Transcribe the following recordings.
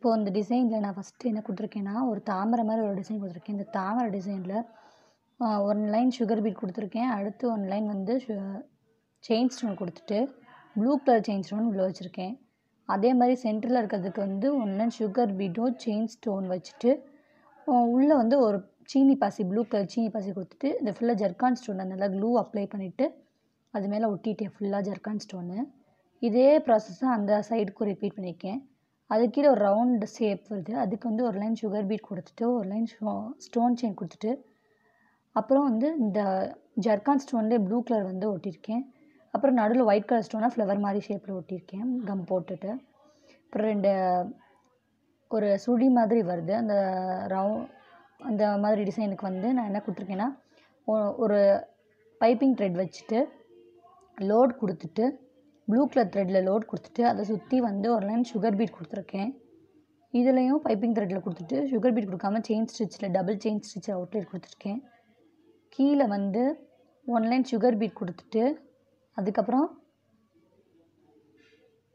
இப்போது இந்த டிசைனில் நான் ஃபஸ்ட்டு என்ன கொடுத்துருக்கேன்னா ஒரு தாமரை மாதிரி ஒரு டிசைன் கொடுத்துருக்கேன். இந்த தாமரை டிசைனில் 1 லைன் சுகர் பீட் கொடுத்துருக்கேன். அடுத்து 1 லைன் வந்து செயின் ஸ்டோன் கொடுத்துட்டு ப்ளூ கலர் செயின் ஸ்டோன் உள்ளே வச்சுருக்கேன். அதே மாதிரி சென்டரில் இருக்கிறதுக்கு வந்து 1 லைன் சுகர் பீட்டும் செயின் ஸ்டோன் வச்சுட்டு உள்ளே வந்து ஒரு சீனி பாசி ப்ளூ கலர் சீனி பாசி கொடுத்துட்டு இந்த ஃபுல்லாக ஜர்கான் ஸ்டோன் நல்லா க்ளூ அப்ளை பண்ணிவிட்டு அது மேலே ஒட்டிட்டேன் ஃபுல்லாக ஜர்கான் ஸ்டோனு. இதே ப்ராசஸை அந்த சைடுக்கும் ரிப்பீட் பண்ணியிருக்கேன். அது கீழே ஒரு ரவுண்டு ஷேப் வருது. அதுக்கு வந்து 1 லைன் சுகர் பீட் கொடுத்துட்டு 1 லைன் ஸ்டோன் செயின் கொடுத்துட்டு அப்புறம் வந்து இந்த ஜர்கான் ஸ்டோன்லேயே ப்ளூ கலர் வந்து ஒட்டியிருக்கேன். அப்புறம் நடுவில் ஒயிட் கலர் ஸ்டோனாக ஃப்ளவர் மாதிரி ஷேப்பில் ஒட்டியிருக்கேன் கம் போட்டுட்டு. அப்புறம் ஒரு சுடி மாதிரி வருது. அந்த மாதிரி டிசைனுக்கு வந்து நான் என்ன கொடுத்துருக்கேன்னா ஒரு பைப்பிங் த்ரெட் வச்சுட்டு லோட் கொடுத்துட்டு ப்ளூ கலர் த்ரெட்டில் லோட் கொடுத்துட்டு அதை சுற்றி வந்து 1 லைன் சுகர் பீட் கொடுத்துருக்கேன். இதுலேயும் பைப்பிங் த்ரெட்டில் கொடுத்துட்டு சுகர் பீட் கொடுக்காம செயின் ஸ்டிச்சில் டபுள் செயின் ஸ்டிச்சில் அவுட்லைட் கொடுத்துருக்கேன். கீழே வந்து 1 லைன் சுகர் பீட் கொடுத்துட்டு அதுக்கப்புறம்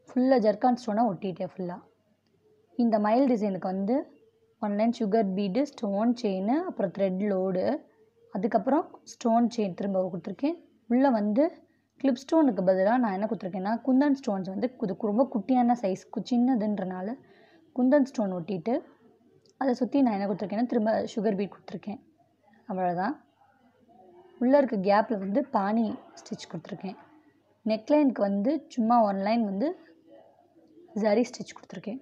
ஃபுல்லாக ஜர்கான் ஸ்டோனாக ஒட்டிட்டேன் ஃபுல்லாக. இந்த மயில் டிசைனுக்கு வந்து 1 line sugar bead stone chain அப்புறம் த்ரெட் லோடு அதுக்கப்புறம் ஸ்டோன் செயின் திரும்ப கொடுத்துருக்கேன். உள்ளே வந்து கிளிப் ஸ்டோனுக்கு பதிலாக நான் என்ன கொடுத்துருக்கேன்னா குந்தன் ஸ்டோன்ஸ் வந்து ரொம்ப குட்டியான சைஸ் சின்னதுன்றனால குந்தன் ஸ்டோன் ஒட்டிட்டு அதை சுற்றி நான் என்ன கொடுத்துருக்கேன்னா திரும்ப சுகர் பீட் கொடுத்துருக்கேன். அவ்வளோதான். உள்ளே இருக்க கேப்பில் வந்து பானி ஸ்டிச் கொடுத்துருக்கேன். நெக்லைனுக்கு வந்து சும்மா 1 லைன் வந்து ஜரி ஸ்டிச் கொடுத்துருக்கேன்.